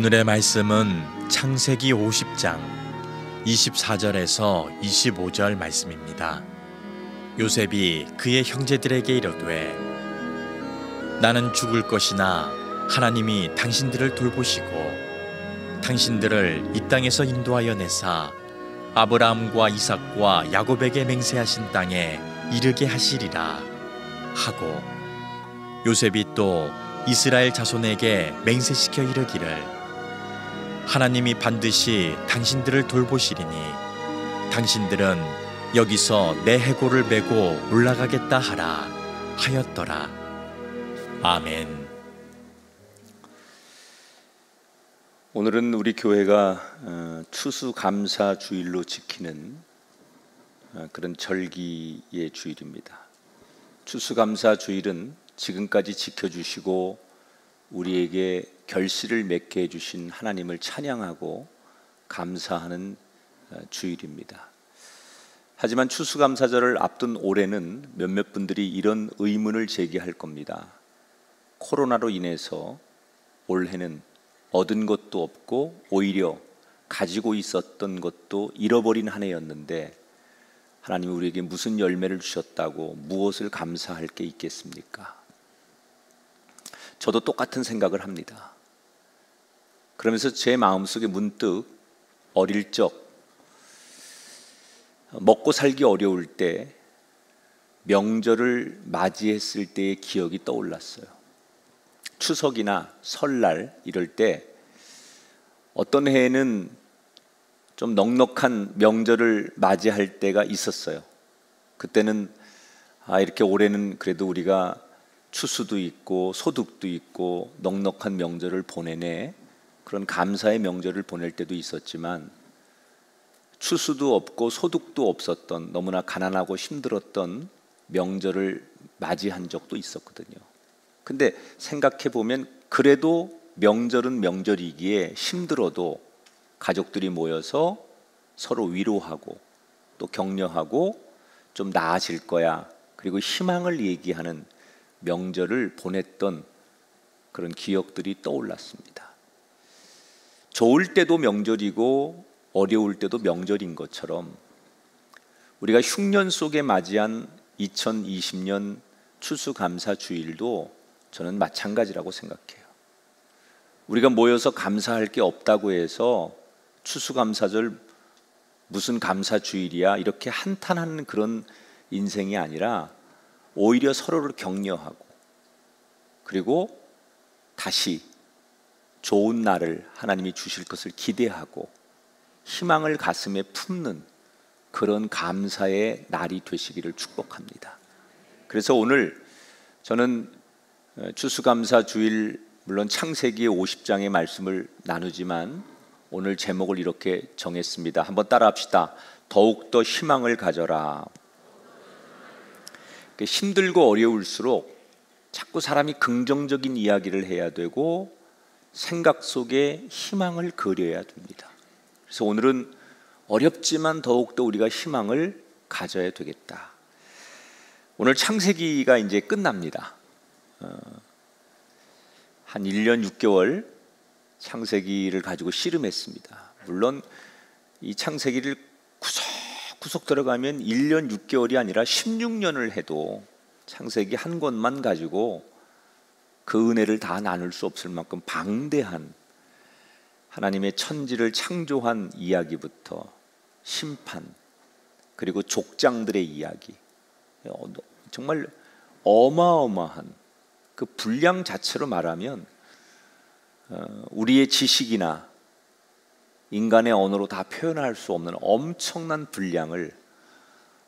오늘의 말씀은 창세기 50장 24절에서 25절 말씀입니다. 요셉이 그의 형제들에게 이르되 나는 죽을 것이나 하나님이 당신들을 돌보시고 당신들을 이 땅에서 인도하여 내사 아브라함과 이삭과 야곱에게 맹세하신 땅에 이르게 하시리라 하고, 요셉이 또 이스라엘 자손에게 맹세시켜 이르기를 하나님이 반드시 당신들을 돌보시리니 당신들은 여기서 내 해골을 메고 올라가겠다 하라 하였더라. 아멘. 오늘은 우리 교회가 추수감사 주일로 지키는 그런 절기의 주일입니다. 추수감사 주일은 지금까지 지켜주시고 우리에게 결실을 맺게 해주신 하나님을 찬양하고 감사하는 주일입니다. 하지만 추수감사절을 앞둔 올해는 몇몇 분들이 이런 의문을 제기할 겁니다. 코로나로 인해서 올해는 얻은 것도 없고 오히려 가지고 있었던 것도 잃어버린 한 해였는데 하나님이 우리에게 무슨 열매를 주셨다고 무엇을 감사할 게 있겠습니까? 저도 똑같은 생각을 합니다. 그러면서 제 마음속에 문득 어릴 적 먹고 살기 어려울 때 명절을 맞이했을 때의 기억이 떠올랐어요. 추석이나 설날 이럴 때 어떤 해에는 좀 넉넉한 명절을 맞이할 때가 있었어요. 그때는 이렇게 올해는 그래도 우리가 추수도 있고 소득도 있고 넉넉한 명절을 보내네, 그런 감사의 명절을 보낼 때도 있었지만 추수도 없고 소득도 없었던 너무나 가난하고 힘들었던 명절을 맞이한 적도 있었거든요. 근데 생각해 보면 그래도 명절은 명절이기에 힘들어도 가족들이 모여서 서로 위로하고 또 격려하고 좀 나아질 거야, 그리고 희망을 얘기하는 명절을 보냈던 그런 기억들이 떠올랐습니다. 좋을 때도 명절이고 어려울 때도 명절인 것처럼 우리가 흉년 속에 맞이한 2020년 추수감사 주일도 저는 마찬가지라고 생각해요. 우리가 모여서 감사할 게 없다고 해서 추수감사절 무슨 감사 주일이야 이렇게 한탄하는 그런 인생이 아니라 오히려 서로를 격려하고 그리고 다시 좋은 날을 하나님이 주실 것을 기대하고 희망을 가슴에 품는 그런 감사의 날이 되시기를 축복합니다. 그래서 오늘 저는 추수감사 주일, 물론 창세기 50장의 말씀을 나누지만 오늘 제목을 이렇게 정했습니다. 한번 따라합시다. 더욱더 희망을 가져라. 힘들고 어려울수록 자꾸 사람이 긍정적인 이야기를 해야 되고 생각 속에 희망을 그려야 됩니다. 그래서 오늘은 어렵지만 더욱더 우리가 희망을 가져야 되겠다. 오늘 창세기가 이제 끝납니다. 한 1년 6개월 창세기를 가지고 씨름했습니다. 물론 이 창세기를 구석 들어가면 1년 6개월이 아니라 16년을 해도 창세기 한 권만 가지고 그 은혜를 다 나눌 수 없을 만큼 방대한 하나님의 천지를 창조한 이야기부터 심판, 그리고 족장들의 이야기, 정말 어마어마한 그 분량 자체로 말하면 우리의 지식이나 인간의 언어로 다 표현할 수 없는 엄청난 분량을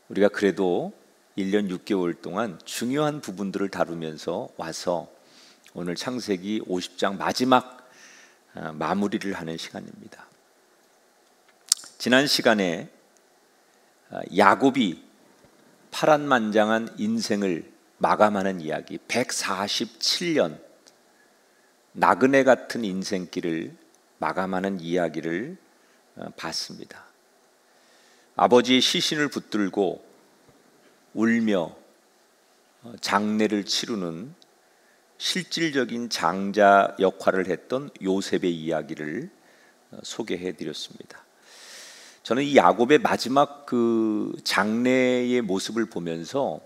우리가 그래도 1년 6개월 동안 중요한 부분들을 다루면서 와서 오늘 창세기 50장 마지막 마무리를 하는 시간입니다. 지난 시간에 야곱이 파란만장한 인생을 마감하는 이야기, 147년 나그네 같은 인생길을 마감하는 이야기를 봤습니다. 아버지의 시신을 붙들고 울며 장례를 치르는 실질적인 장자 역할을 했던 요셉의 이야기를 소개해 드렸습니다. 저는 이 야곱의 마지막 그 장래의 모습을 보면서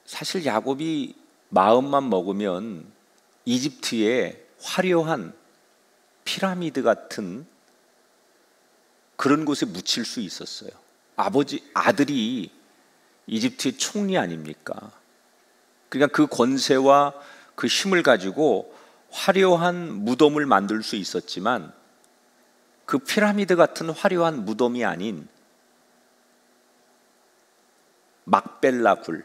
사실 야곱이 마음만 먹으면 이집트의 화려한 피라미드 같은 그런 곳에 묻힐 수 있었어요. 아들이 이집트의 총리 아닙니까? 그러니까 그 권세와 그 힘을 가지고 화려한 무덤을 만들 수 있었지만 그 피라미드 같은 화려한 무덤이 아닌 막벨라 굴,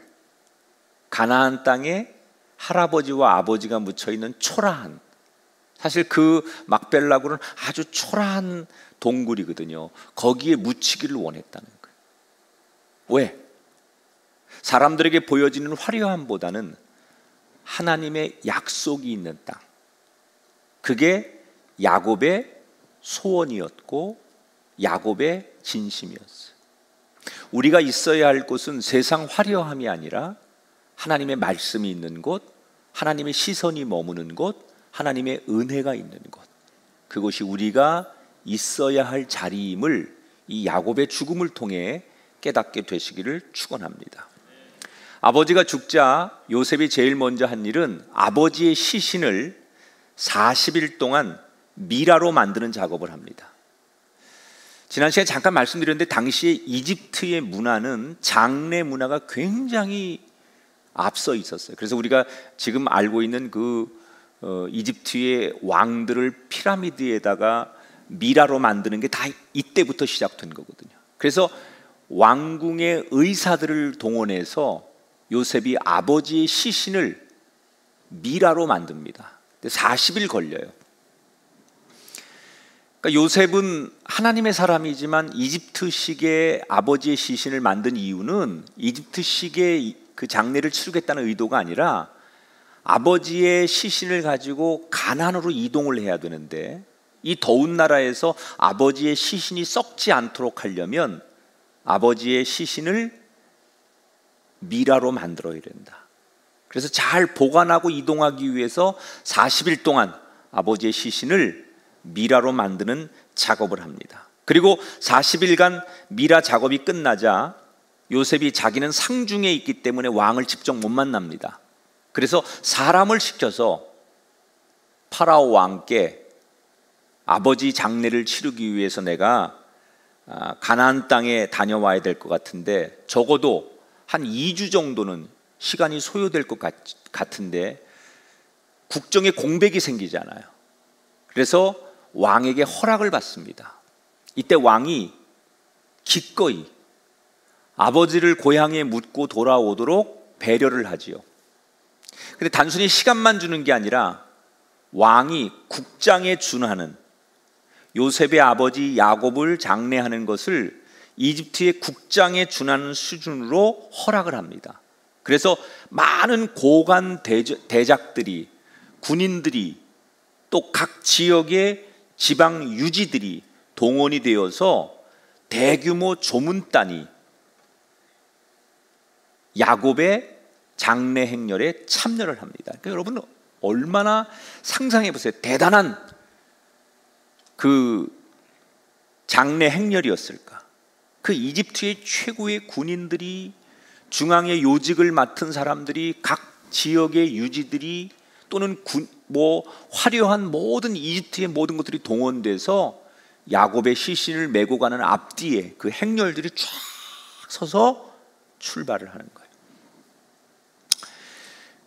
가나안 땅에 할아버지와 아버지가 묻혀있는 초라한, 사실 그 막벨라 굴은 아주 초라한 동굴이거든요. 거기에 묻히기를 원했다는 거예요. 왜? 사람들에게 보여지는 화려함보다는 하나님의 약속이 있는 땅, 그게 야곱의 소원이었고 야곱의 진심이었어요. 우리가 있어야 할 곳은 세상 화려함이 아니라 하나님의 말씀이 있는 곳, 하나님의 시선이 머무는 곳, 하나님의 은혜가 있는 곳, 그것이 우리가 있어야 할 자리임을 이 야곱의 죽음을 통해 깨닫게 되시기를 축원합니다. 아버지가 죽자 요셉이 제일 먼저 한 일은 아버지의 시신을 40일 동안 미라로 만드는 작업을 합니다. 지난 시간에 잠깐 말씀드렸는데 당시에 이집트의 문화는 장례 문화가 굉장히 앞서 있었어요. 그래서 우리가 지금 알고 있는 이집트의 왕들을 피라미드에다가 미라로 만드는 게 다 이때부터 시작된 거거든요. 그래서 왕궁의 의사들을 동원해서 요셉이 아버지의 시신을 미라로 만듭니다. 40일 걸려요. 그러니까 요셉은 하나님의 사람이지만 이집트식의 아버지의 시신을 만든 이유는 이집트식의 그 장례를 치르겠다는 의도가 아니라 아버지의 시신을 가지고 가나안으로 이동을 해야 되는데 이 더운 나라에서 아버지의 시신이 썩지 않도록 하려면 아버지의 시신을 미라로 만들어야 된다. 그래서 잘 보관하고 이동하기 위해서 40일 동안 아버지의 시신을 미라로 만드는 작업을 합니다. 그리고 40일간 미라 작업이 끝나자 요셉이 자기는 상중에 있기 때문에 왕을 직접 못 만납니다. 그래서 사람을 시켜서 파라오 왕께 아버지 장례를 치르기 위해서 내가 가나안 땅에 다녀와야 될 것 같은데 적어도 한 2주 정도는 시간이 소요될 것 같은데 국정에 공백이 생기잖아요. 그래서 왕에게 허락을 받습니다. 이때 왕이 기꺼이 아버지를 고향에 묻고 돌아오도록 배려를 하지요. 근데 단순히 시간만 주는 게 아니라 왕이 국장에 준하는 요셉의 아버지 야곱을 장례하는 것을 이집트의 국장에 준하는 수준으로 허락을 합니다. 그래서 많은 고관 대작들이, 군인들이, 또 각 지역의 지방 유지들이 동원이 되어서 대규모 조문단이 야곱의 장례 행렬에 참여를 합니다. 그러니까 여러분 얼마나 상상해 보세요. 대단한 그 장례 행렬이었을까. 그 이집트의 최고의 군인들이, 중앙의 요직을 맡은 사람들이, 각 지역의 유지들이, 또는 화려한 모든 이집트의 모든 것들이 동원돼서 야곱의 시신을 메고 가는 앞뒤에 그 행렬들이 쫙 서서 출발을 하는 거예요.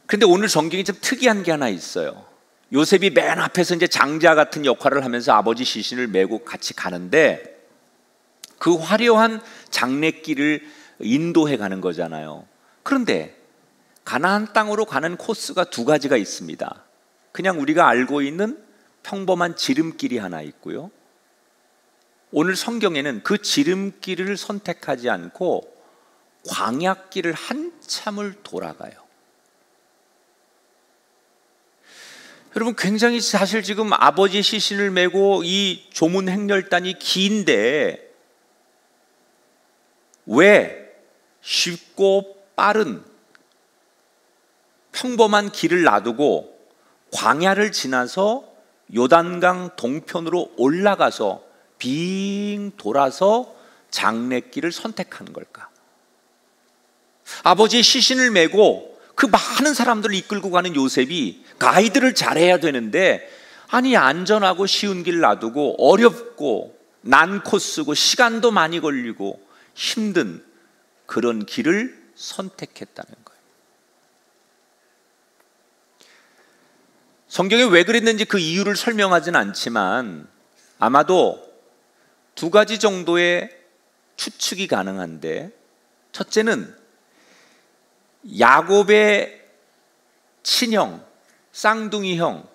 그런데 오늘 성경이 좀 특이한 게 하나 있어요. 요셉이 맨 앞에서 이제 장자 같은 역할을 하면서 아버지 시신을 메고 같이 가는데 그 화려한 장례길을 인도해 가는 거잖아요. 그런데 가나안 땅으로 가는 코스가 두 가지가 있습니다. 그냥 우리가 알고 있는 평범한 지름길이 하나 있고요. 오늘 성경에는 그 지름길을 선택하지 않고 광야길을 한참을 돌아가요. 여러분 굉장히 사실 지금 아버지 시신을 메고 이 조문 행렬단이 긴데 왜 쉽고 빠른 평범한 길을 놔두고 광야를 지나서 요단강 동편으로 올라가서 빙 돌아서 장래길을 선택하는 걸까? 아버지의 시신을 메고 그 많은 사람들을 이끌고 가는 요셉이 가이드를 잘해야 되는데, 아니 안전하고 쉬운 길 놔두고 어렵고 난 코스고 시간도 많이 걸리고 힘든 그런 길을 선택했다는 거예요. 성경에 왜 그랬는지 그 이유를 설명하진 않지만 아마도 두 가지 정도의 추측이 가능한데, 첫째는 야곱의 친형, 쌍둥이 형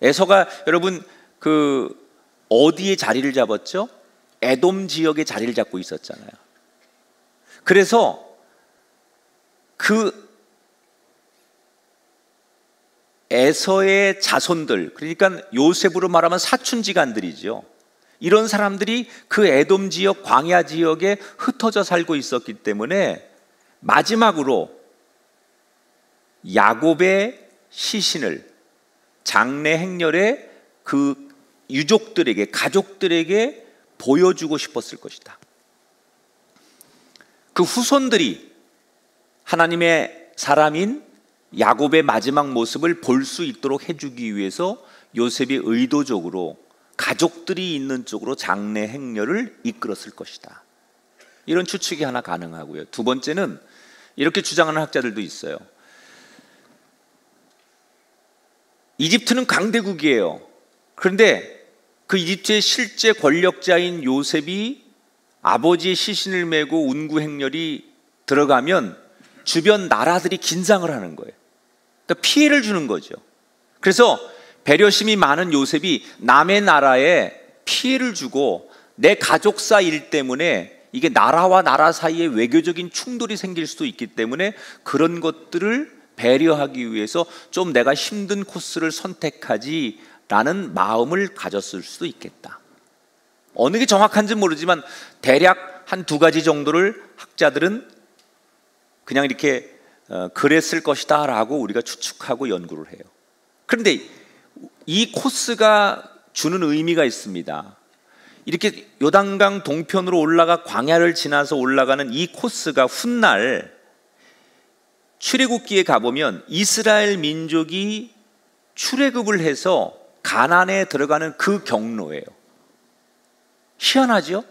에서가 여러분 그 어디에 자리를 잡았죠? 에돔 지역에 자리를 잡고 있었잖아요. 그래서 그 에서의 자손들, 그러니까 요셉으로 말하면 사촌지간들이죠. 이런 사람들이 그 에돔 지역, 광야 지역에 흩어져 살고 있었기 때문에 마지막으로 야곱의 시신을 장래 행렬에 그 유족들에게, 가족들에게 보여주고 싶었을 것이다. 그 후손들이 하나님의 사람인 야곱의 마지막 모습을 볼 수 있도록 해주기 위해서 요셉이 의도적으로 가족들이 있는 쪽으로 장래 행렬을 이끌었을 것이다. 이런 추측이 하나 가능하고요. 두 번째는 이렇게 주장하는 학자들도 있어요. 이집트는 강대국이에요. 그런데 그 이집트의 실제 권력자인 요셉이 아버지의 시신을 메고 운구 행렬이 들어가면 주변 나라들이 긴장을 하는 거예요. 그러니까 피해를 주는 거죠. 그래서 배려심이 많은 요셉이 남의 나라에 피해를 주고 내 가족사 일 때문에 이게 나라와 나라 사이에 외교적인 충돌이 생길 수도 있기 때문에 그런 것들을 배려하기 위해서 좀 내가 힘든 코스를 선택하지라는 마음을 가졌을 수도 있겠다. 어느 게 정확한지 모르지만 대략 한 두 가지 정도를 학자들은 그냥 이렇게 그랬을 것이다 라고 우리가 추측하고 연구를 해요. 그런데 이 코스가 주는 의미가 있습니다. 이렇게 요단강 동편으로 올라가 광야를 지나서 올라가는 이 코스가 훗날 출애굽기에 가보면 이스라엘 민족이 출애굽을 해서 가나안에 들어가는 그 경로예요. 희한하죠?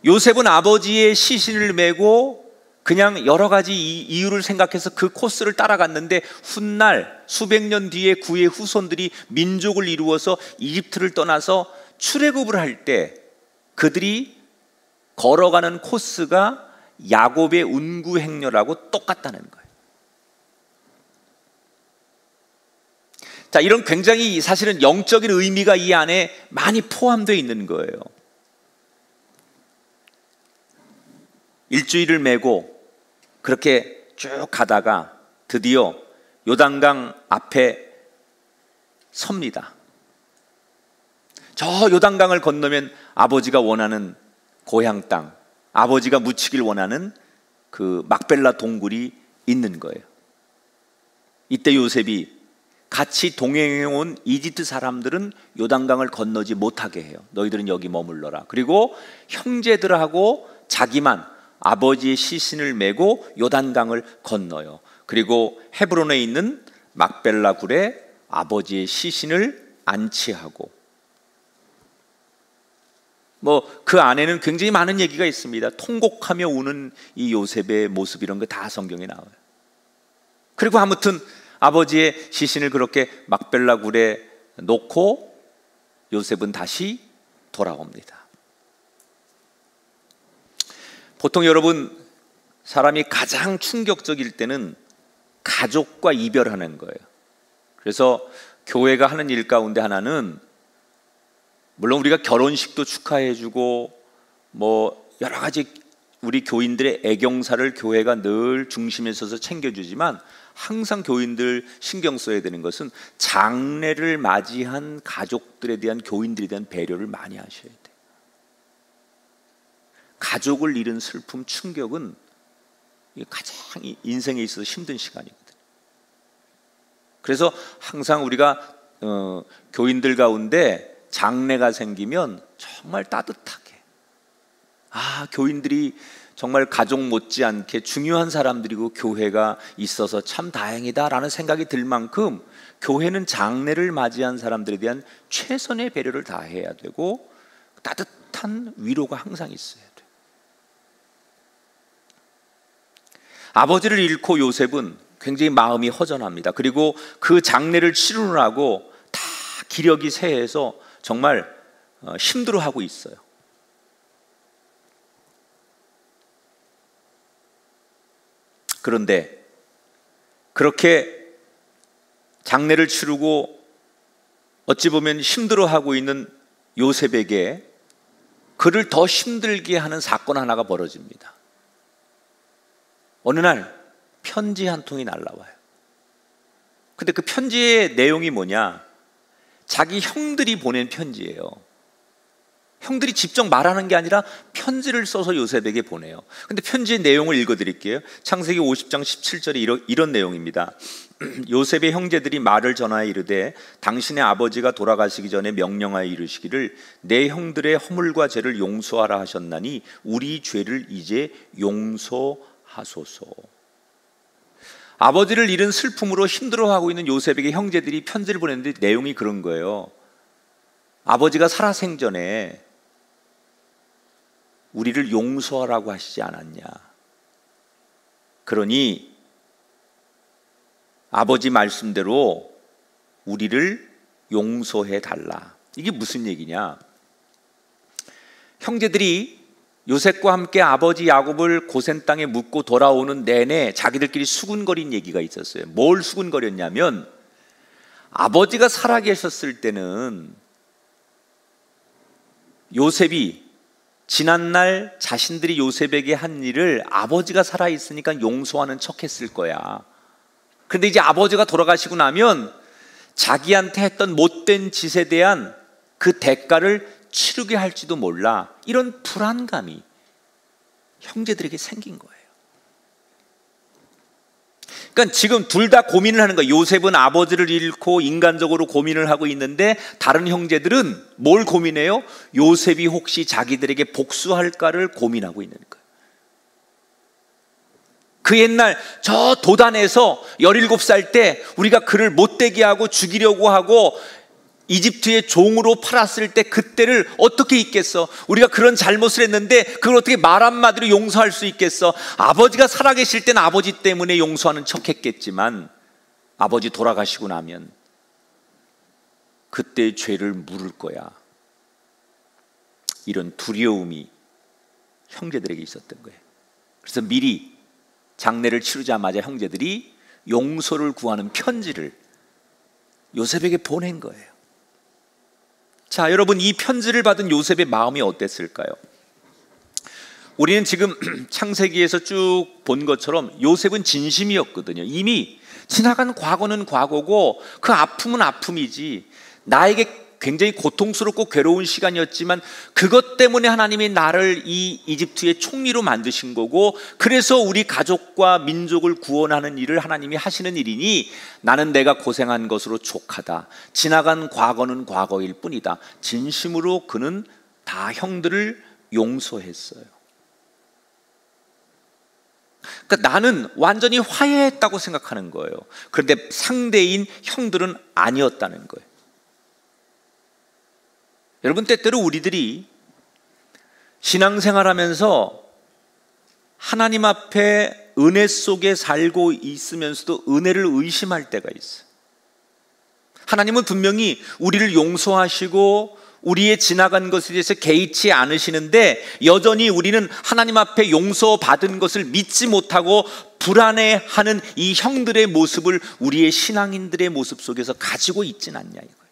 요셉은 아버지의 시신을 메고 그냥 여러 가지 이유를 생각해서 그 코스를 따라갔는데 훗날 수백 년 뒤에 그의 후손들이 민족을 이루어서 이집트를 떠나서 출애굽을 할 때 그들이 걸어가는 코스가 야곱의 운구 행렬하고 똑같다는 거예요. 자, 이런 굉장히 사실은 영적인 의미가 이 안에 많이 포함되어 있는 거예요. 일주일을 메고 그렇게 쭉 가다가 드디어 요단강 앞에 섭니다. 저 요단강을 건너면 아버지가 원하는 고향 땅, 아버지가 묻히길 원하는 그 막벨라 동굴이 있는 거예요. 이때 요셉이 같이 동행해 온 이집트 사람들은 요단강을 건너지 못하게 해요. 너희들은 여기 머물러라. 그리고 형제들하고 자기만 아버지의 시신을 메고 요단강을 건너요. 그리고 헤브론에 있는 막벨라 굴에 아버지의 시신을 안치하고, 그 안에는 굉장히 많은 얘기가 있습니다. 통곡하며 우는 이 요셉의 모습, 이런 거 다 성경에 나와요. 그리고 아무튼 아버지의 시신을 그렇게 막벨라 굴에 놓고 요셉은 다시 돌아옵니다. 보통 여러분, 사람이 가장 충격적일 때는 가족과 이별하는 거예요. 그래서 교회가 하는 일 가운데 하나는, 물론 우리가 결혼식도 축하해주고 여러 가지 우리 교인들의 애경사를 교회가 늘 중심에 서서 챙겨주지만, 항상 교인들 신경 써야 되는 것은 장례를 맞이한 가족들에 대한, 교인들에 대한 배려를 많이 하셔야 돼요. 가족을 잃은 슬픔, 충격은 이게 가장 인생에 있어서 힘든 시간이거든요. 그래서 항상 우리가 교인들 가운데 장례가 생기면 정말 따뜻하게, 교인들이 정말 가족 못지않게 중요한 사람들이고 교회가 있어서 참 다행이다라는 생각이 들 만큼 교회는 장례를 맞이한 사람들에 대한 최선의 배려를 다해야 되고 따뜻한 위로가 항상 있어야 돼요. 아버지를 잃고 요셉은 굉장히 마음이 허전합니다. 그리고 그 장례를 치르느라고 다 기력이 쇠해서 정말 힘들어하고 있어요. 그런데 그렇게 장례를 치르고 어찌 보면 힘들어하고 있는 요셉에게 그를 더 힘들게 하는 사건 하나가 벌어집니다. 어느 날 편지 한 통이 날라와요. 근데 그 편지의 내용이 뭐냐? 자기 형들이 보낸 편지예요. 형들이 직접 말하는 게 아니라 편지를 써서 요셉에게 보내요. 근데 편지의 내용을 읽어드릴게요. 창세기 50장 17절에 이런 내용입니다. 요셉의 형제들이 말을 전하여 이르되 당신의 아버지가 돌아가시기 전에 명령하여 이르시기를 내 형들의 허물과 죄를 용서하라 하셨나니 우리 죄를 이제 용서하소서. 아버지를 잃은 슬픔으로 힘들어하고 있는 요셉에게 형제들이 편지를 보냈는데 내용이 그런 거예요. 아버지가 살아생전에 우리를 용서하라고 하시지 않았냐. 그러니 아버지 말씀대로 우리를 용서해 달라. 이게 무슨 얘기냐? 형제들이 요셉과 함께 아버지 야곱을 고센 땅에 묻고 돌아오는 내내 자기들끼리 수군거린 얘기가 있었어요. 뭘 수군거렸냐면 아버지가 살아계셨을 때는 요셉이 지난날 자신들이 요셉에게 한 일을 아버지가 살아있으니까 용서하는 척 했을 거야. 그런데 이제 아버지가 돌아가시고 나면 자기한테 했던 못된 짓에 대한 그 대가를 치르게 할지도 몰라. 이런 불안감이 형제들에게 생긴 거예요. 그러니까 지금 둘 다 고민을 하는 거예요. 요셉은 아버지를 잃고 인간적으로 고민을 하고 있는데 다른 형제들은 뭘 고민해요? 요셉이 혹시 자기들에게 복수할까를 고민하고 있는 거예요. 그 옛날 저 도단에서 17살 때 우리가 그를 못되게 하고 죽이려고 하고 이집트의 종으로 팔았을 때 그때를 어떻게 잊겠어? 우리가 그런 잘못을 했는데 그걸 어떻게 말 한마디로 용서할 수 있겠어? 아버지가 살아계실 때는 아버지 때문에 용서하는 척 했겠지만 아버지 돌아가시고 나면 그때의 죄를 물을 거야. 이런 두려움이 형제들에게 있었던 거예요. 그래서 미리 장례를 치르자마자 형제들이 용서를 구하는 편지를 요셉에게 보낸 거예요. 자, 여러분, 이 편지를 받은 요셉의 마음이 어땠을까요? 우리는 지금 창세기에서 쭉 본 것처럼 요셉은 진심이었거든요. 이미 지나간 과거는 과거고 그 아픔은 아픔이지, 나에게 굉장히 고통스럽고 괴로운 시간이었지만 그것 때문에 하나님이 나를 이 이집트의 총리로 만드신 거고, 그래서 우리 가족과 민족을 구원하는 일을 하나님이 하시는 일이니 나는 내가 고생한 것으로 족하다. 지나간 과거는 과거일 뿐이다. 진심으로 그는 다 형들을 용서했어요. 그러니까 나는 완전히 화해했다고 생각하는 거예요. 그런데 상대인 형들은 아니었다는 거예요. 여러분, 때때로 우리들이 신앙생활하면서 하나님 앞에 은혜 속에 살고 있으면서도 은혜를 의심할 때가 있어요. 하나님은 분명히 우리를 용서하시고 우리의 지나간 것에 대해서 개의치 않으시는데 여전히 우리는 하나님 앞에 용서받은 것을 믿지 못하고 불안해하는 이 형들의 모습을 우리의 신앙인들의 모습 속에서 가지고 있진 않냐 이거예요.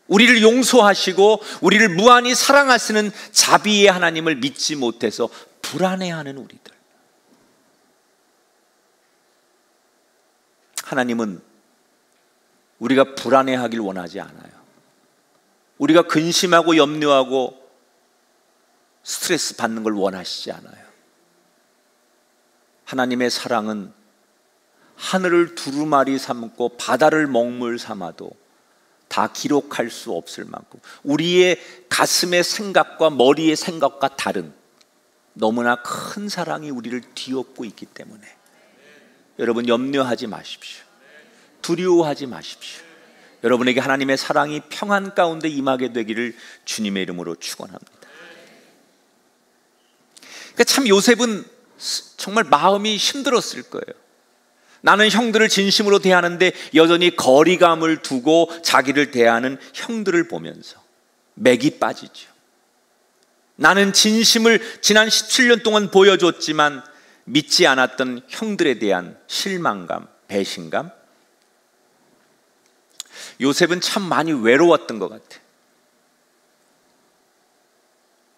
우리를 용서하시고 우리를 무한히 사랑하시는 자비의 하나님을 믿지 못해서 불안해하는 우리들. 하나님은 우리가 불안해하길 원하지 않아요. 우리가 근심하고 염려하고 스트레스 받는 걸 원하시지 않아요. 하나님의 사랑은 하늘을 두루마리 삼고 바다를 먹물 삼아도 다 기록할 수 없을 만큼 우리의 가슴의 생각과 머리의 생각과 다른 너무나 큰 사랑이 우리를 뒤엎고 있기 때문에 여러분 염려하지 마십시오. 두려워하지 마십시오. 여러분에게 하나님의 사랑이 평안 가운데 임하게 되기를 주님의 이름으로 축원합니다. 그러니까 참 요셉은 정말 마음이 힘들었을 거예요. 나는 형들을 진심으로 대하는데 여전히 거리감을 두고 자기를 대하는 형들을 보면서 맥이 빠지죠. 나는 진심을 지난 17년 동안 보여줬지만 믿지 않았던 형들에 대한 실망감, 배신감. 요셉은 참 많이 외로웠던 것 같아요.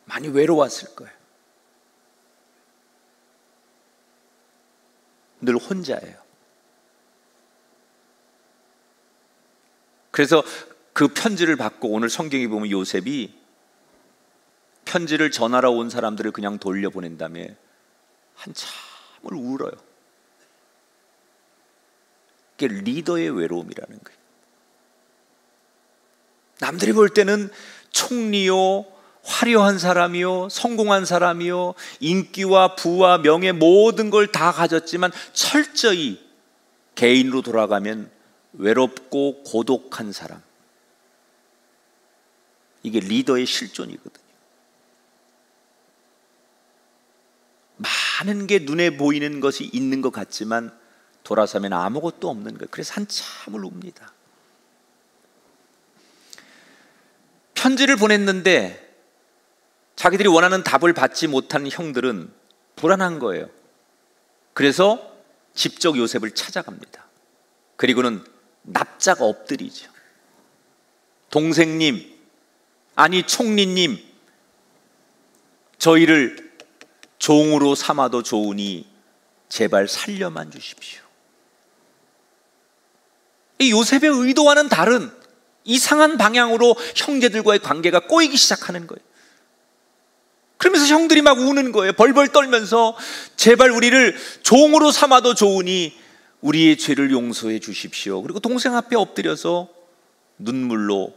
많이 외로웠을 거예요. 늘 혼자예요. 그래서 그 편지를 받고 오늘 성경에 보면 요셉이 편지를 전하러 온 사람들을 그냥 돌려보낸 다음에 한참을 울어요. 그게 리더의 외로움이라는 거예요. 남들이 볼 때는 총리요, 화려한 사람이요, 성공한 사람이요, 인기와 부와 명예 모든 걸 다 가졌지만 철저히 개인으로 돌아가면 외롭고 고독한 사람. 이게 리더의 실존이거든요. 많은 게 눈에 보이는 것이 있는 것 같지만 돌아서면 아무것도 없는 거예요. 그래서 한참을 웁니다. 편지를 보냈는데 자기들이 원하는 답을 받지 못한 형들은 불안한 거예요. 그래서 직접 요셉을 찾아갑니다. 그리고는 납작 엎드리죠. 동생님, 아니 총리님, 저희를 종으로 삼아도 좋으니 제발 살려만 주십시오. 이 요셉의 의도와는 다른 이상한 방향으로 형제들과의 관계가 꼬이기 시작하는 거예요. 그러면서 형들이 막 우는 거예요. 벌벌 떨면서 제발 우리를 종으로 삼아도 좋으니 우리의 죄를 용서해 주십시오. 그리고 동생 앞에 엎드려서 눈물로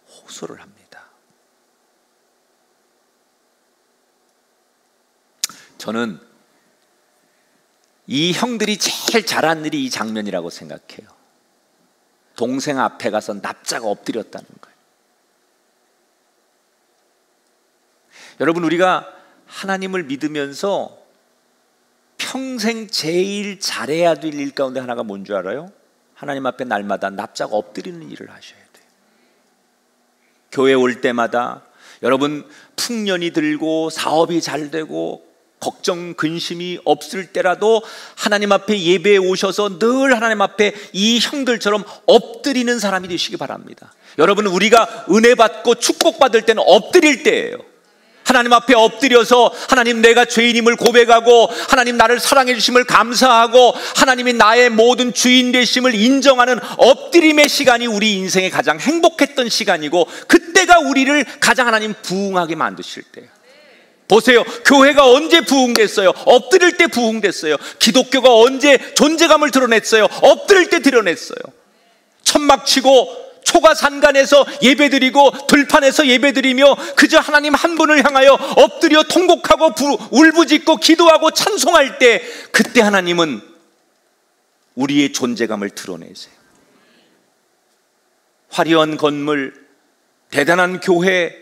호소를 합니다. 저는 이 형들이 제일 잘한 일이 이 장면이라고 생각해요. 동생 앞에 가서 납작 엎드렸다는 거예요. 여러분, 우리가 하나님을 믿으면서 평생 제일 잘해야 될 일 가운데 하나가 뭔 줄 알아요? 하나님 앞에 날마다 납작 엎드리는 일을 하셔야 돼요. 교회 올 때마다 여러분 풍년이 들고 사업이 잘 되고 걱정 근심이 없을 때라도 하나님 앞에 예배에 오셔서 늘 하나님 앞에 이 형들처럼 엎드리는 사람이 되시기 바랍니다. 여러분, 우리가 은혜 받고 축복받을 때는 엎드릴 때예요. 하나님 앞에 엎드려서 하나님, 내가 죄인임을 고백하고 하나님 나를 사랑해 주심을 감사하고 하나님이 나의 모든 주인 되심을 인정하는 엎드림의 시간이 우리 인생의 가장 행복했던 시간이고, 그때가 우리를 가장 하나님 부흥하게 만드실 때예요. 보세요, 교회가 언제 부흥됐어요? 엎드릴 때 부흥됐어요. 기독교가 언제 존재감을 드러냈어요? 엎드릴 때 드러냈어요. 천막 치고 초가 산간에서 예배드리고 들판에서 예배드리며 그저 하나님 한 분을 향하여 엎드려 통곡하고 울부짖고 기도하고 찬송할 때, 그때 하나님은 우리의 존재감을 드러내세요. 화려한 건물, 대단한 교회,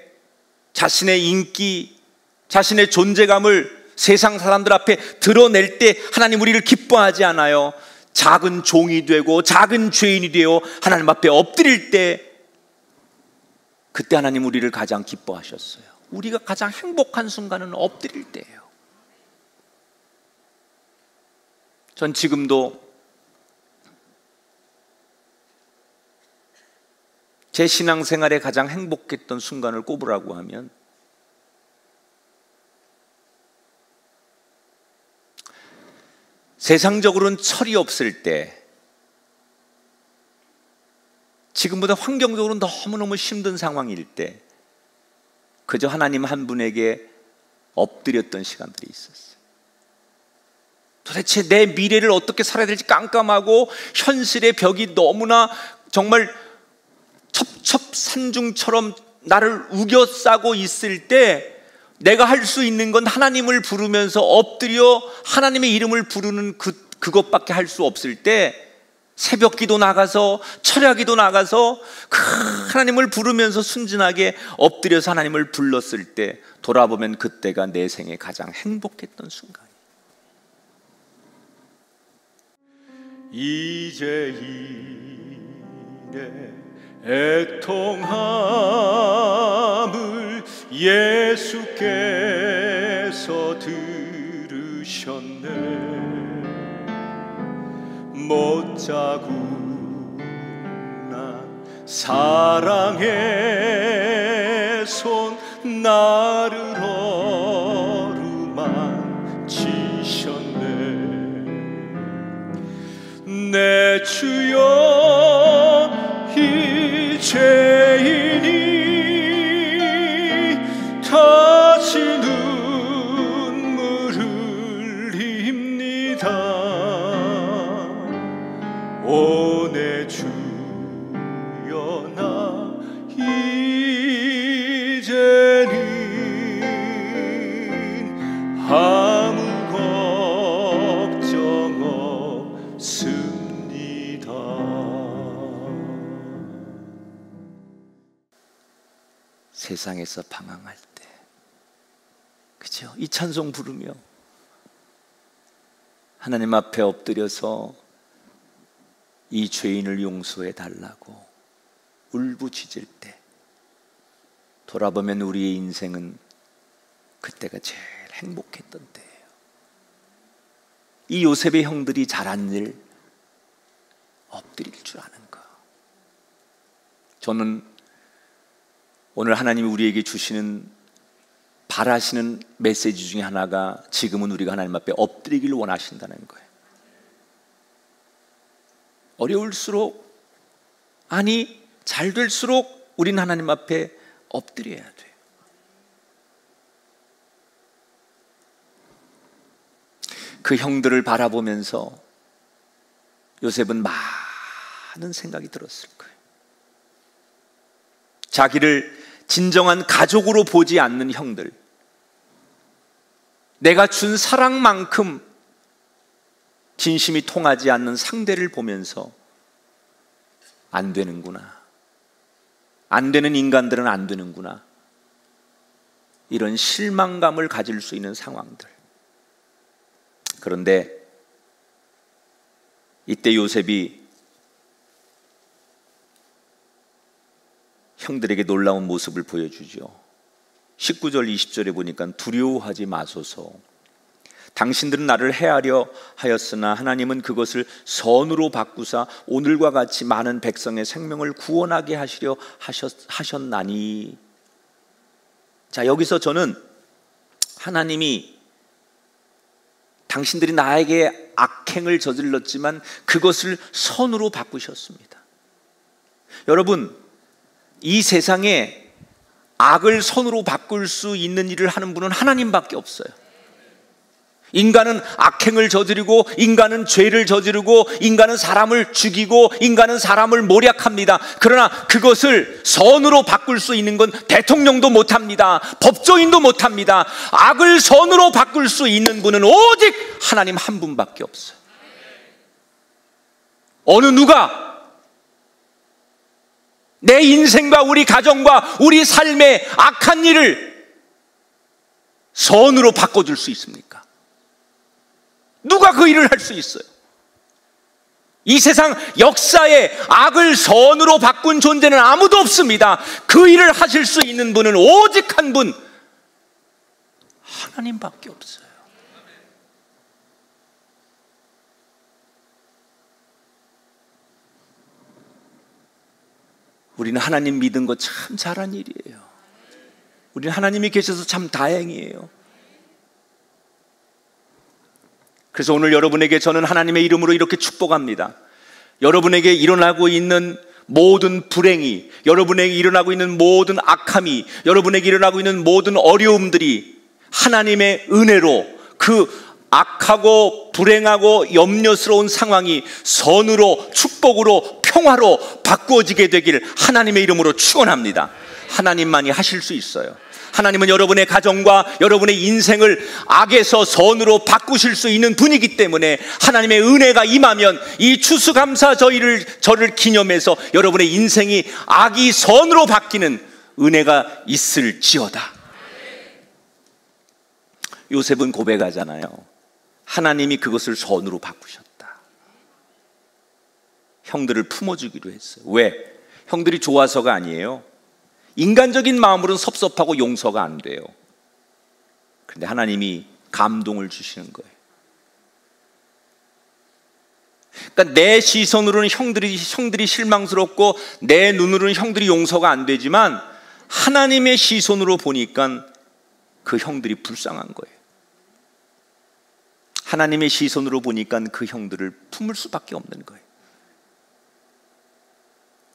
자신의 인기, 자신의 존재감을 세상 사람들 앞에 드러낼 때 하나님 우리를 기뻐하지 않아요. 작은 종이 되고 작은 죄인이 되어 하나님 앞에 엎드릴 때, 그때 하나님 우리를 가장 기뻐하셨어요. 우리가 가장 행복한 순간은 엎드릴 때예요. 전 지금도 제 신앙생활에 가장 행복했던 순간을 꼽으라고 하면 세상적으로는 철이 없을 때, 지금보다 환경적으로는 너무너무 힘든 상황일 때 그저 하나님 한 분에게 엎드렸던 시간들이 있었어요. 도대체 내 미래를 어떻게 살아야 될지 깜깜하고 현실의 벽이 너무나 정말 첩첩산중처럼 나를 우겨싸고 있을 때 내가 할 수 있는 건 하나님을 부르면서 엎드려 하나님의 이름을 부르는 그것밖에 할 수 없을 때 새벽기도 나가서 철야기도 나가서 하나님을 부르면서 순진하게 엎드려서 하나님을 불렀을 때 돌아보면 그때가 내 생에 가장 행복했던 순간이에요. 이제 이래 애통함을 예수께서 들으셨네. 못자국난 사랑의 손 나를 어루만지셨네. 내 주여 이 죄인이 다시 눈물을 흘립니다. 오 내 주여 나 이제는 아무 걱정 없습니다. 세상에서 방황할 때, 그죠? 이 찬송 부르며 하나님 앞에 엎드려서 이 죄인을 용서해 달라고 울부짖을 때 돌아보면 우리의 인생은 그때가 제일 행복했던 때예요. 이 요셉의 형들이 잘한 일 엎드릴 줄 아는 거. 저는 오늘 하나님이 우리에게 주시는 바라시는 메시지 중에 하나가 지금은 우리가 하나님 앞에 엎드리기를 원하신다는 거예요. 어려울수록, 아니 잘 될수록 우리는 하나님 앞에 엎드려야 돼요. 그 형들을 바라보면서 요셉은 많은 생각이 들었을 거예요. 자기를 진정한 가족으로 보지 않는 형들, 내가 준 사랑만큼 진심이 통하지 않는 상대를 보면서 안 되는구나, 안 되는 인간들은 안 되는구나, 이런 실망감을 가질 수 있는 상황들. 그런데 이때 요셉이 형들에게 놀라운 모습을 보여주죠. 19절 20절에 보니까 두려워하지 마소서, 당신들은 나를 해하려 하였으나 하나님은 그것을 선으로 바꾸사 오늘과 같이 많은 백성의 생명을 구원하게 하시려 하셨나니. 자, 여기서 저는 하나님이 당신들이 나에게 악행을 저질렀지만 그것을 선으로 바꾸셨습니다. 여러분, 이 세상에 악을 선으로 바꿀 수 있는 일을 하는 분은 하나님밖에 없어요. 인간은 악행을 저지르고, 인간은 죄를 저지르고, 인간은 사람을 죽이고, 인간은 사람을 모략합니다. 그러나 그것을 선으로 바꿀 수 있는 건 대통령도 못합니다. 법조인도 못합니다. 악을 선으로 바꿀 수 있는 분은 오직 하나님 한 분밖에 없어요. 어느 누가 내 인생과 우리 가정과 우리 삶의 악한 일을 선으로 바꿔줄 수 있습니까? 누가 그 일을 할 수 있어요? 이 세상 역사에 악을 선으로 바꾼 존재는 아무도 없습니다. 그 일을 하실 수 있는 분은 오직 한 분, 하나님밖에 없어요. 우리는 하나님 믿은 거 참 잘한 일이에요. 우리는 하나님이 계셔서 참 다행이에요. 그래서 오늘 여러분에게 저는 하나님의 이름으로 이렇게 축복합니다. 여러분에게 일어나고 있는 모든 불행이, 여러분에게 일어나고 있는 모든 악함이, 여러분에게 일어나고 있는 모든 어려움들이 하나님의 은혜로 그 악하고 불행하고 염려스러운 상황이 선으로, 축복으로, 평화로 바꾸어지게 되기를 하나님의 이름으로 축원합니다. 하나님만이 하실 수 있어요. 하나님은 여러분의 가정과 여러분의 인생을 악에서 선으로 바꾸실 수 있는 분이기 때문에 하나님의 은혜가 임하면 이 추수감사 저를 기념해서 여러분의 인생이 악이 선으로 바뀌는 은혜가 있을지어다. 요셉은 고백하잖아요. 하나님이 그것을 선으로 바꾸셨다. 형들을 품어주기로 했어요. 왜? 형들이 좋아서가 아니에요. 인간적인 마음으로는 섭섭하고 용서가 안 돼요. 그런데 하나님이 감동을 주시는 거예요. 그러니까 내 시선으로는 형들이 실망스럽고 내 눈으로는 형들이 용서가 안 되지만 하나님의 시선으로 보니까 그 형들이 불쌍한 거예요. 하나님의 시선으로 보니까 그 형들을 품을 수밖에 없는 거예요.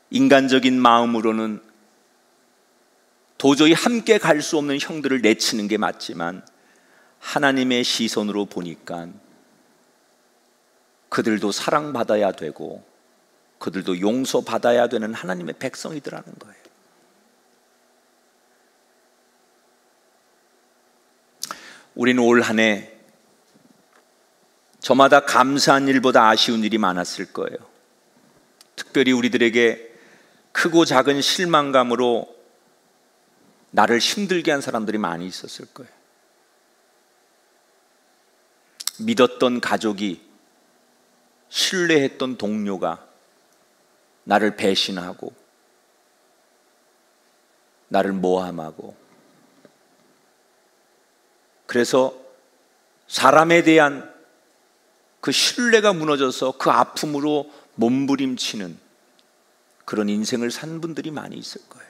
인간적인 마음으로는 도저히 함께 갈 수 없는 형들을 내치는 게 맞지만 하나님의 시선으로 보니까 그들도 사랑받아야 되고 그들도 용서받아야 되는 하나님의 백성이더라는 거예요. 우리는 올 한 해 저마다 감사한 일보다 아쉬운 일이 많았을 거예요. 특별히 우리들에게 크고 작은 실망감으로 나를 힘들게 한 사람들이 많이 있었을 거예요. 믿었던 가족이, 신뢰했던 동료가 나를 배신하고 나를 모함하고, 그래서 사람에 대한 그 신뢰가 무너져서 그 아픔으로 몸부림치는 그런 인생을 산 분들이 많이 있을 거예요.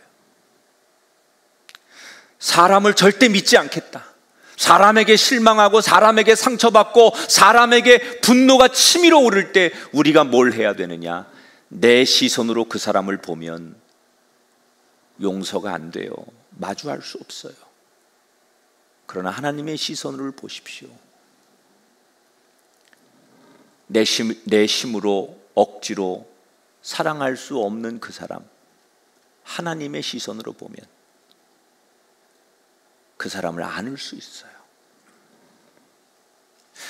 사람을 절대 믿지 않겠다. 사람에게 실망하고 사람에게 상처받고 사람에게 분노가 치밀어 오를 때 우리가 뭘 해야 되느냐? 내 시선으로 그 사람을 보면 용서가 안 돼요. 마주할 수 없어요. 그러나 하나님의 시선을 보십시오. 내 힘으로 억지로 사랑할 수 없는 그 사람, 하나님의 시선으로 보면 그 사람을 안을 수 있어요.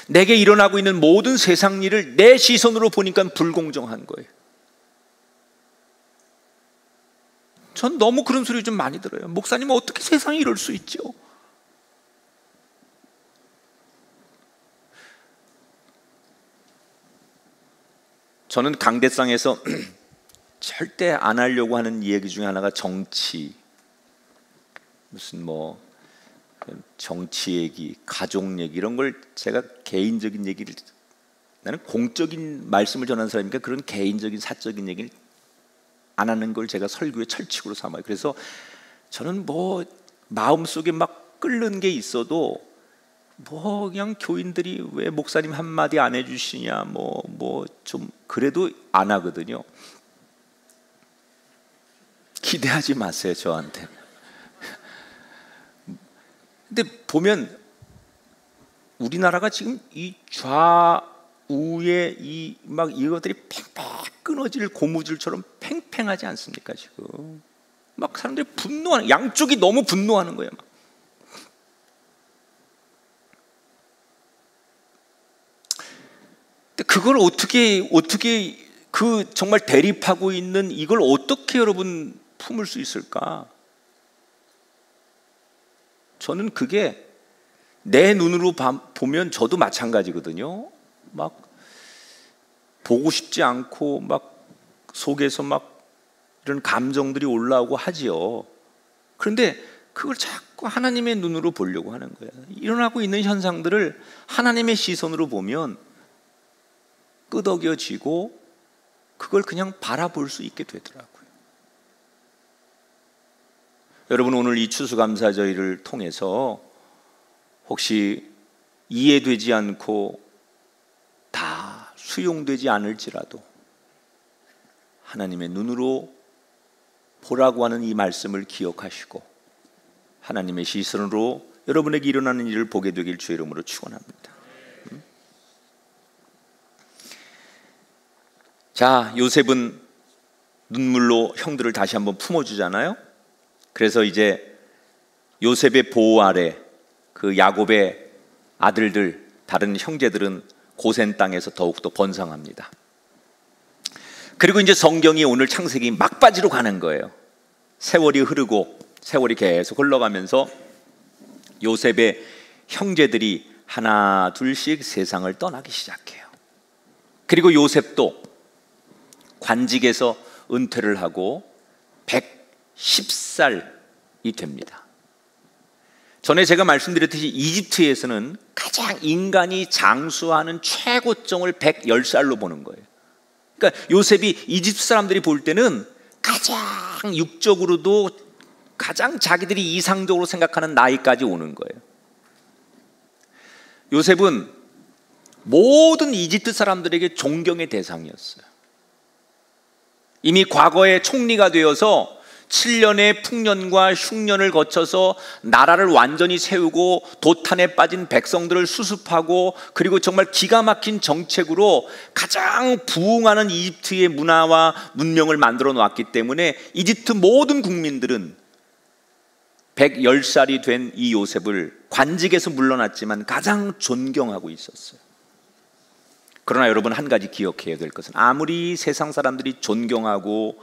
내게 일어나고 있는 모든 세상 일을 내 시선으로 보니까 불공정한 거예요. 전 너무 그런 소리 좀 많이 들어요. 목사님, 어떻게 세상이 이럴 수 있죠? 저는 강대상에서 절대 안 하려고 하는 얘기 중에 하나가 정치, 무슨 정치 얘기, 가족 얘기, 이런 걸 제가 개인적인 얘기를, 나는 공적인 말씀을 전하는 사람이니까 그런 개인적인 사적인 얘기를 안 하는 걸 제가 설교의 철칙으로 삼아요. 그래서 저는 마음속에 막 끓는 게 있어도 그냥 교인들이 왜 목사님 한마디 안 해주시냐 좀 그래도 안 하거든요. 기대하지 마세요, 저한테. 근데 보면 우리나라가 지금 이 좌우에 이것들이 팽팽 끊어질 고무줄처럼 팽팽하지 않습니까? 지금 막 사람들이 분노하는, 양쪽이 너무 분노하는 거예요. 그걸 어떻게 그 정말 대립하고 있는 이걸 어떻게 여러분 품을 수 있을까? 저는 그게 내 눈으로 보면 저도 마찬가지거든요. 막 보고 싶지 않고 막 속에서 막 이런 감정들이 올라오고 하지요. 그런데 그걸 자꾸 하나님의 눈으로 보려고 하는 거예요. 일어나고 있는 현상들을 하나님의 시선으로 보면 끄덕여지고 그걸 그냥 바라볼 수 있게 되더라고요. 여러분, 오늘 이 추수감사절을 통해서 혹시 이해되지 않고 다 수용되지 않을지라도 하나님의 눈으로 보라고 하는 이 말씀을 기억하시고 하나님의 시선으로 여러분에게 일어나는 일을 보게 되길 주의 이름으로 축원합니다. 자, 요셉은 눈물로 형들을 다시 한번 품어주잖아요. 그래서 이제 요셉의 보호 아래 그 야곱의 아들들, 다른 형제들은 고센 땅에서 더욱더 번성합니다. 그리고 이제 성경이 오늘 창세기 막바지로 가는 거예요. 세월이 흐르고 세월이 계속 흘러가면서 요셉의 형제들이 하나 둘씩 세상을 떠나기 시작해요. 그리고 요셉도 관직에서 은퇴를 하고 110살이 됩니다. 전에 제가 말씀드렸듯이 이집트에서는 가장 인간이 장수하는 최고점을 110살로 보는 거예요. 그러니까 요셉이 이집트 사람들이 볼 때는 가장 육적으로도 가장 자기들이 이상적으로 생각하는 나이까지 오는 거예요. 요셉은 모든 이집트 사람들에게 존경의 대상이었어요. 이미 과거에 총리가 되어서 7년의 풍년과 흉년을 거쳐서 나라를 완전히 세우고 도탄에 빠진 백성들을 수습하고 그리고 정말 기가 막힌 정책으로 가장 부흥하는 이집트의 문화와 문명을 만들어 놓았기 때문에 이집트 모든 국민들은 110살이 된 이 요셉을 관직에서 물러났지만 가장 존경하고 있었어요. 그러나 여러분, 한 가지 기억해야 될 것은 아무리 세상 사람들이 존경하고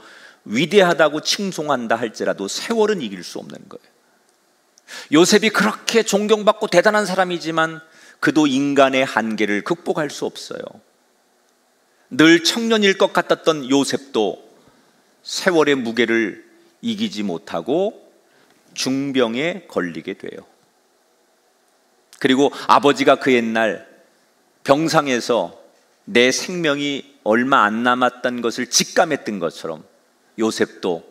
위대하다고 칭송한다 할지라도 세월은 이길 수 없는 거예요. 요셉이 그렇게 존경받고 대단한 사람이지만 그도 인간의 한계를 극복할 수 없어요. 늘 청년일 것 같았던 요셉도 세월의 무게를 이기지 못하고 중병에 걸리게 돼요. 그리고 아버지가 그 옛날 병상에서 내 생명이 얼마 안 남았다는 것을 직감했던 것처럼 요셉도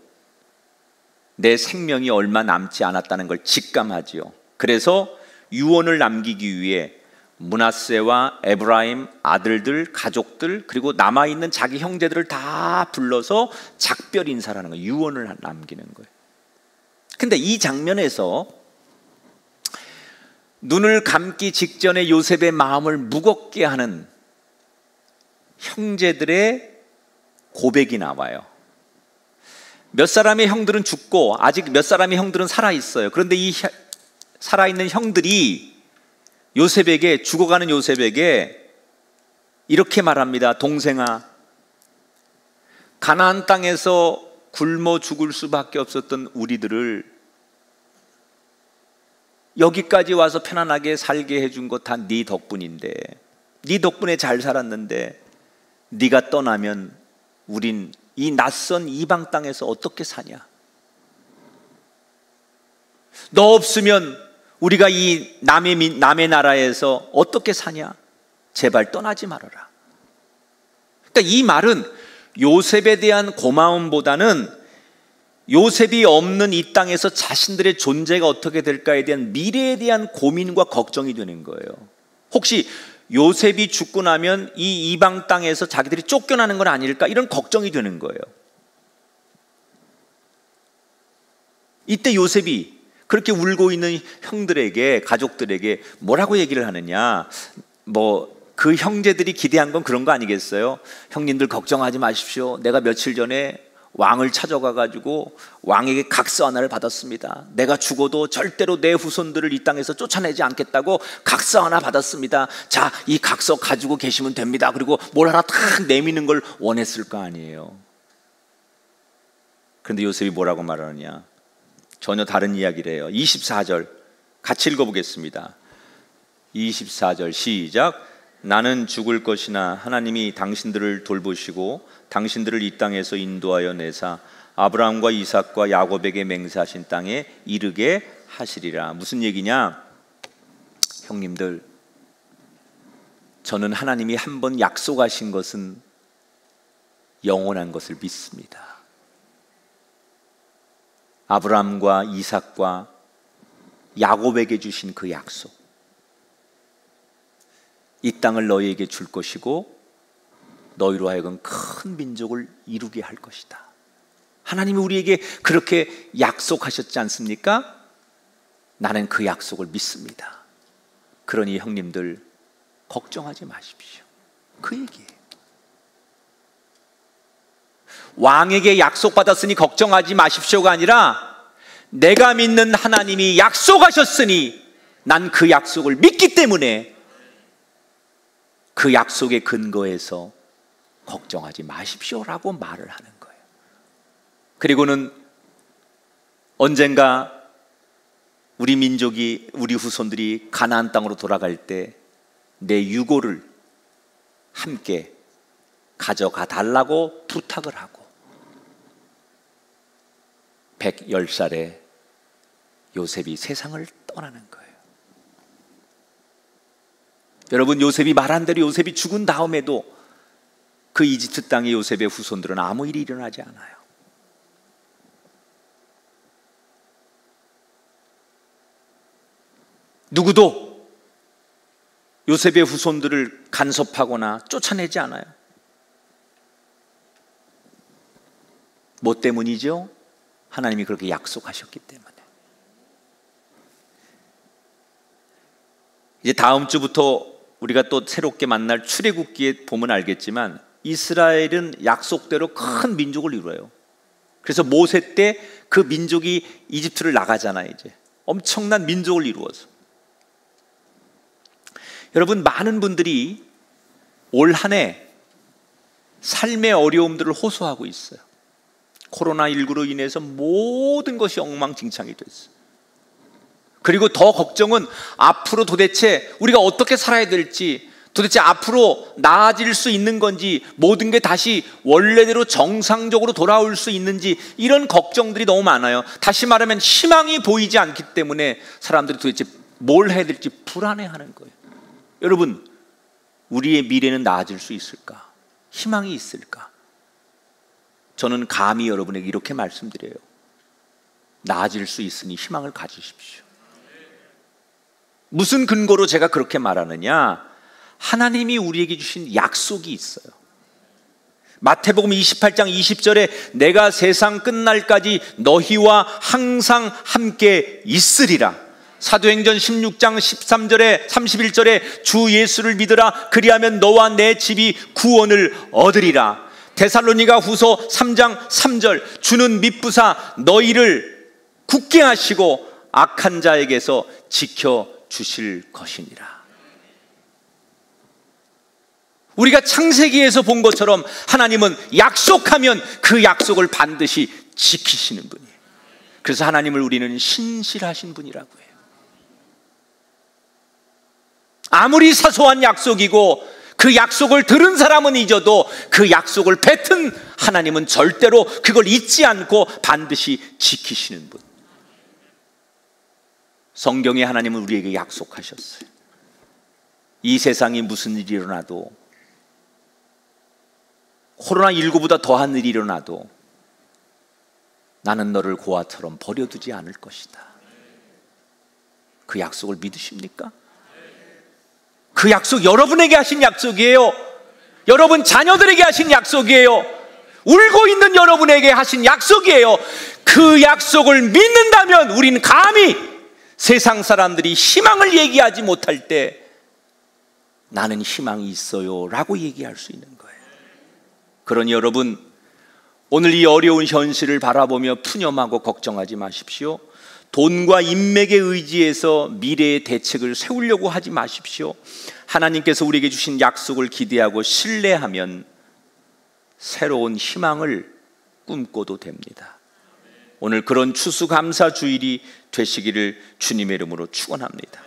내 생명이 얼마 남지 않았다는 걸 직감하지요. 그래서 유언을 남기기 위해 므낫세와 에브라임 아들들, 가족들, 그리고 남아있는 자기 형제들을 다 불러서 작별 인사라는 거예요. 유언을 남기는 거예요. 근데 이 장면에서 눈을 감기 직전에 요셉의 마음을 무겁게 하는 형제들의 고백이 나와요. 몇 사람의 형들은 죽고 아직 몇 사람의 형들은 살아있어요. 그런데 이 살아있는 형들이 요셉에게, 죽어가는 요셉에게 이렇게 말합니다. 동생아, 가나안 땅에서 굶어 죽을 수밖에 없었던 우리들을 여기까지 와서 편안하게 살게 해준 거 다 네 덕분인데, 네 덕분에 잘 살았는데 네가 떠나면 우린 이 낯선 이방 땅에서 어떻게 사냐? 너 없으면 우리가 이 남의 나라에서 어떻게 사냐? 제발 떠나지 말아라. 그러니까 이 말은 요셉에 대한 고마움보다는 요셉이 없는 이 땅에서 자신들의 존재가 어떻게 될까에 대한 미래에 대한 고민과 걱정이 되는 거예요. 혹시 요셉이 죽고 나면 이 이방 땅에서 자기들이 쫓겨나는 건 아닐까, 이런 걱정이 되는 거예요. 이때 요셉이 그렇게 울고 있는 형들에게, 가족들에게 뭐라고 얘기를 하느냐? 그 형제들이 기대한 건 그런 거 아니겠어요? 형님들 걱정하지 마십시오. 내가 며칠 전에 왕을 찾아가가지고 왕에게 각서 하나를 받았습니다. 내가 죽어도 절대로 내 후손들을 이 땅에서 쫓아내지 않겠다고 각서 하나 받았습니다. 자, 이 각서 가지고 계시면 됩니다. 그리고 뭘 하나 탁 내미는 걸 원했을 거 아니에요. 그런데 요셉이 뭐라고 말하느냐? 전혀 다른 이야기를 해요. 24절 같이 읽어보겠습니다. 24절 시작. 나는 죽을 것이나 하나님이 당신들을 돌보시고 당신들을 이 땅에서 인도하여 내사 아브라함과 이삭과 야곱에게 맹세하신 땅에 이르게 하시리라. 무슨 얘기냐? 형님들, 저는 하나님이 한번 약속하신 것은 영원한 것을 믿습니다. 아브라함과 이삭과 야곱에게 주신 그 약속, 이 땅을 너희에게 줄 것이고 너희로 하여금 큰 민족을 이루게 할 것이다. 하나님이 우리에게 그렇게 약속하셨지 않습니까? 나는 그 약속을 믿습니다. 그러니 형님들 걱정하지 마십시오. 그 얘기예요. 왕에게 약속받았으니 걱정하지 마십시오가 아니라 내가 믿는 하나님이 약속하셨으니 난 그 약속을 믿기 때문에 그 약속에 근거해서 걱정하지 마십시오라고 말을 하는 거예요. 그리고는 언젠가 우리 민족이, 우리 후손들이 가나안 땅으로 돌아갈 때 내 유고를 함께 가져가 달라고 부탁을 하고 110살에 요셉이 세상을 떠나는 거예요. 여러분, 요셉이 말한 대로 요셉이 죽은 다음에도 그 이집트 땅의 요셉의 후손들은 아무 일이 일어나지 않아요. 누구도 요셉의 후손들을 간섭하거나 쫓아내지 않아요. 뭐 때문이죠? 하나님이 그렇게 약속하셨기 때문에. 이제 다음 주부터 우리가 또 새롭게 만날 출애굽기에 보면 알겠지만 이스라엘은 약속대로 큰 민족을 이루어요. 그래서 모세 때 그 민족이 이집트를 나가잖아요. 이제 엄청난 민족을 이루어서. 여러분, 많은 분들이 올 한 해 삶의 어려움들을 호소하고 있어요. 코로나19로 인해서 모든 것이 엉망진창이 됐어요. 그리고 더 걱정은 앞으로 도대체 우리가 어떻게 살아야 될지, 도대체 앞으로 나아질 수 있는 건지, 모든 게 다시 원래대로 정상적으로 돌아올 수 있는지, 이런 걱정들이 너무 많아요. 다시 말하면 희망이 보이지 않기 때문에 사람들이 도대체 뭘 해야 될지 불안해하는 거예요. 여러분, 우리의 미래는 나아질 수 있을까? 희망이 있을까? 저는 감히 여러분에게 이렇게 말씀드려요. 나아질 수 있으니 희망을 가지십시오. 무슨 근거로 제가 그렇게 말하느냐? 하나님이 우리에게 주신 약속이 있어요. 마태복음 28장 20절에 내가 세상 끝날까지 너희와 항상 함께 있으리라. 사도행전 16장 13절에 31절에 주 예수를 믿으라. 그리하면 너와 내 집이 구원을 얻으리라. 데살로니가 후서 3장 3절 주는 미쁘사 너희를 굳게 하시고 악한 자에게서 지켜주실 것이니라. 우리가 창세기에서 본 것처럼 하나님은 약속하면 그 약속을 반드시 지키시는 분이에요. 그래서 하나님을 우리는 신실하신 분이라고 해요. 아무리 사소한 약속이고 그 약속을 들은 사람은 잊어도 그 약속을 뱉은 하나님은 절대로 그걸 잊지 않고 반드시 지키시는 분. 성경에 하나님은 우리에게 약속하셨어요. 이 세상에 무슨 일이 일어나도, 코로나19보다 더한 일이 일어나도 나는 너를 고아처럼 버려두지 않을 것이다. 그 약속을 믿으십니까? 그 약속 여러분에게 하신 약속이에요. 여러분 자녀들에게 하신 약속이에요. 울고 있는 여러분에게 하신 약속이에요. 그 약속을 믿는다면 우리는 감히 세상 사람들이 희망을 얘기하지 못할 때 나는 희망이 있어요 라고 얘기할 수 있는 거예요. 그러니 여러분, 오늘 이 어려운 현실을 바라보며 푸념하고 걱정하지 마십시오. 돈과 인맥에 의지해서 미래의 대책을 세우려고 하지 마십시오. 하나님께서 우리에게 주신 약속을 기대하고 신뢰하면 새로운 희망을 꿈꿔도 됩니다. 오늘 그런 추수감사 주일이 되시기를 주님의 이름으로 축원합니다.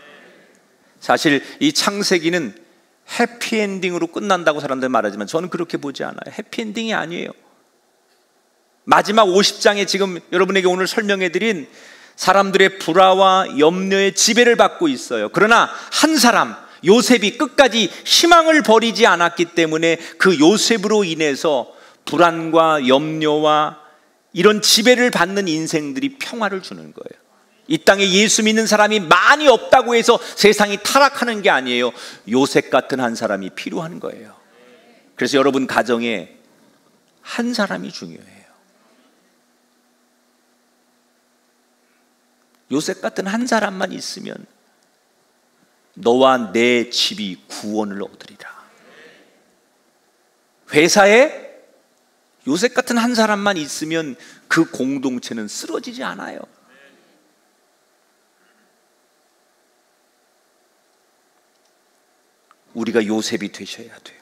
사실 이 창세기는 해피엔딩으로 끝난다고 사람들 말하지만 저는 그렇게 보지 않아요. 해피엔딩이 아니에요. 마지막 50장에 지금 여러분에게 오늘 설명해드린 사람들의 불화와 염려의 지배를 받고 있어요. 그러나 한 사람, 요셉이 끝까지 희망을 버리지 않았기 때문에 그 요셉으로 인해서 불안과 염려와 이런 지배를 받는 인생들이 평화를 주는 거예요. 이 땅에 예수 믿는 사람이 많이 없다고 해서 세상이 타락하는 게 아니에요. 요셉 같은 한 사람이 필요한 거예요. 그래서 여러분 가정에 한 사람이 중요해요. 요셉 같은 한 사람만 있으면 너와 내 집이 구원을 얻으리라. 회사에 요셉 같은 한 사람만 있으면 그 공동체는 쓰러지지 않아요. 우리가 요셉이 되셔야 돼요.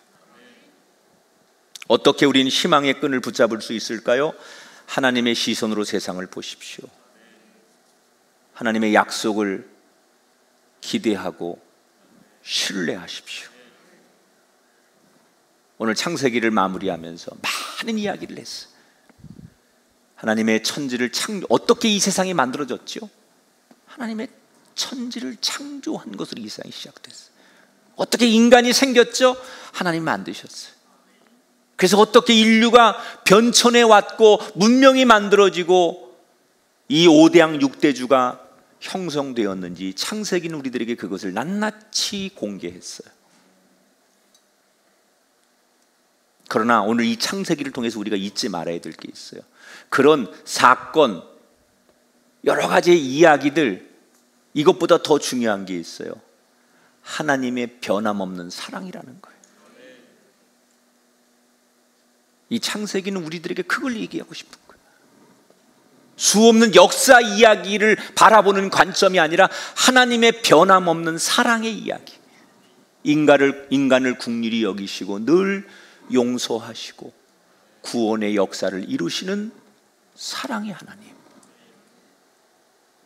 어떻게 우리는 희망의 끈을 붙잡을 수 있을까요? 하나님의 시선으로 세상을 보십시오. 하나님의 약속을 기대하고 신뢰하십시오. 오늘 창세기를 마무리하면서 많은 이야기를 했어요. 하나님의 천지를 어떻게 이 세상이 만들어졌죠? 하나님의 천지를 창조한 것으로 이 세상이 시작됐어요. 어떻게 인간이 생겼죠? 하나님 만드셨어요. 그래서 어떻게 인류가 변천에 왔고 문명이 만들어지고 이 5대양 6대주가 형성되었는지 창세기는 우리들에게 그것을 낱낱이 공개했어요. 그러나 오늘 이 창세기를 통해서 우리가 잊지 말아야 될 게 있어요. 그런 사건, 여러 가지의 이야기들, 이것보다 더 중요한 게 있어요. 하나님의 변함없는 사랑이라는 거예요. 이 창세기는 우리들에게 그걸 얘기하고 싶은 거예요. 수없는 역사 이야기를 바라보는 관점이 아니라 하나님의 변함없는 사랑의 이야기. 인간을 긍휼히 여기시고 늘 용서하시고 구원의 역사를 이루시는 사랑의 하나님.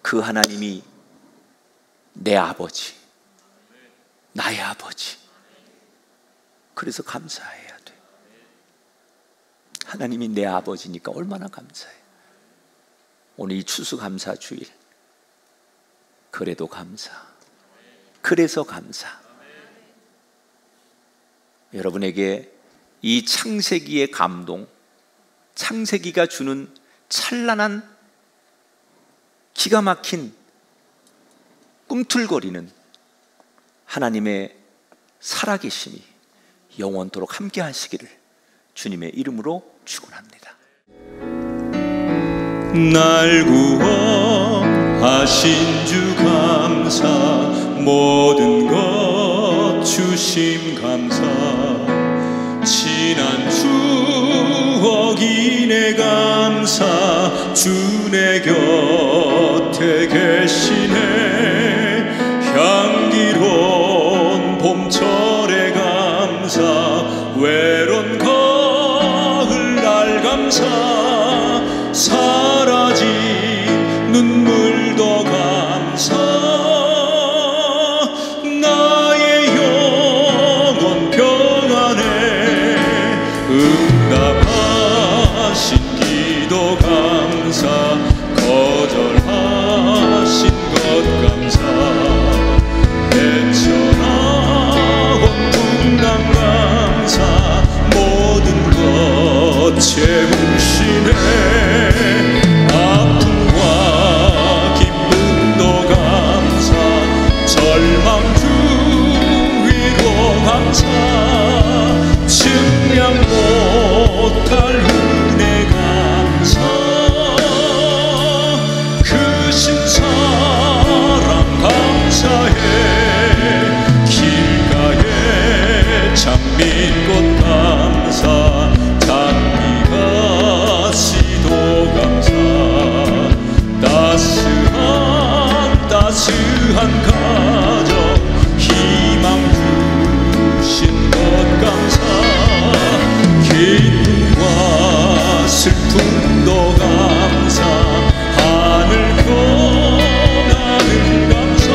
그 하나님이 내 아버지, 나의 아버지. 그래서 감사해야 돼. 하나님이 내 아버지니까 얼마나 감사해. 오늘 이 추수감사 주일, 그래도 감사, 그래서 감사. 여러분에게 이 창세기의 감동, 창세기가 주는 찬란한 기가 막힌 꿈틀거리는 하나님의 살아계심이 영원토록 함께 하시기를 주님의 이름으로 축원합니다. 날 구원하신 주 감사, 모든 것 주심 감사, 지난 추억이 내 감사, 주 내 곁에 계시네. 향기로운 봄철의 감사, 외로운 가을 날 감사, 사라진 눈물도 감사, 나의 영혼 평안에 응답하신 기도 감사, 거절하신 것 감사, 헤쳐나온 풍랑 감사, 모든 것 채우시네. 아픔과 기쁨도 감사, 절망 주 위로 감사, 증량 못할 은혜 감사, 크신 사랑 감사해. 길가에 장미꽃 감사, 장미가 시도 감사, 따스한 가정 희망 주신 것 감사, 기쁨과 슬픔도 감사, 하늘 변하는 감사,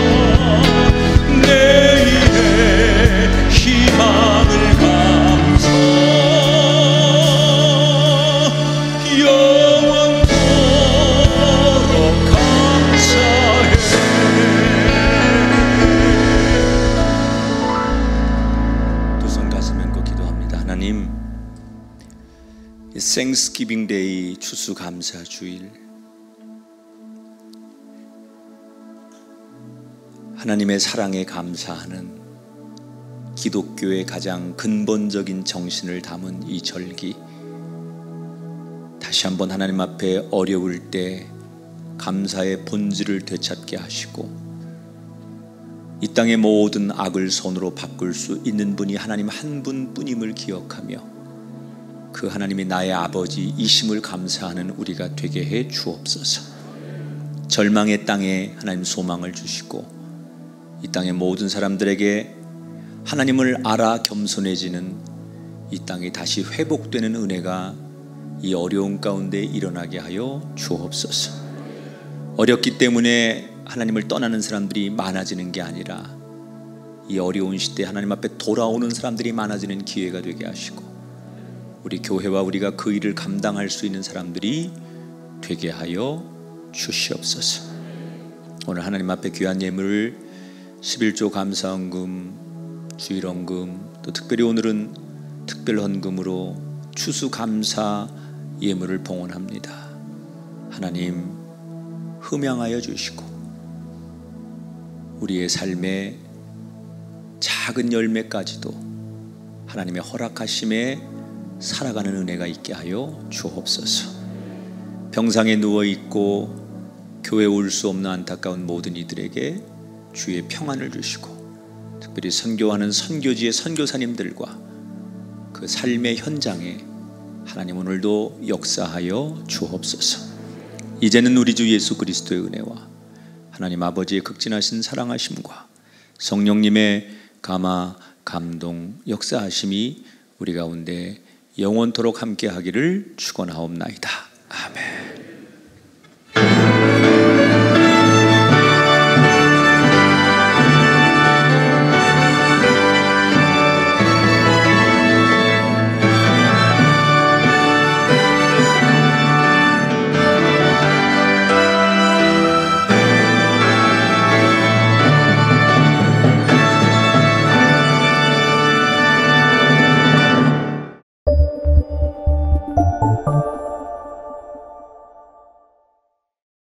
내일의 희망을 감사, 영원토록 감사해. 두 손 가슴 얹고 기도합니다. 하나님, 이 Thanksgiving Day 추수감사 주일, 하나님의 사랑에 감사하는 기독교의 가장 근본적인 정신을 담은 이 절기, 다시 한번 하나님 앞에 어려울 때 감사의 본질을 되찾게 하시고 이 땅의 모든 악을 손으로 바꿀 수 있는 분이 하나님 한 분뿐임을 기억하며 그 하나님이 나의 아버지이심을 감사하는 우리가 되게 해 주옵소서. 절망의 땅에 하나님 소망을 주시고 이 땅의 모든 사람들에게 하나님을 알아 겸손해지는 이 땅이 다시 회복되는 은혜가 이 어려운 가운데 일어나게 하여 주옵소서. 어렵기 때문에 하나님을 떠나는 사람들이 많아지는 게 아니라 이 어려운 시대에 하나님 앞에 돌아오는 사람들이 많아지는 기회가 되게 하시고 우리 교회와 우리가 그 일을 감당할 수 있는 사람들이 되게 하여 주시옵소서. 오늘 하나님 앞에 귀한 예물을 11조 감사헌금, 주일헌금, 또 특별히 오늘은 특별헌금으로 추수감사 예물을 봉헌합니다. 하나님 흠양하여 주시고 우리의 삶의 작은 열매까지도 하나님의 허락하심에 살아가는 은혜가 있게 하여 주옵소서. 병상에 누워있고 교회에 올 수 없는 안타까운 모든 이들에게 주의 평안을 주시고 특별히 선교하는 선교지의 선교사님들과 그 삶의 현장에 하나님 오늘도 역사하여 주옵소서. 이제는 우리 주 예수 그리스도의 은혜와 하나님 아버지의 극진하신 사랑하심과 성령님의 감화, 감동, 역사하심이 우리 가운데 영원토록 함께하기를 축원하옵나이다. 아멘.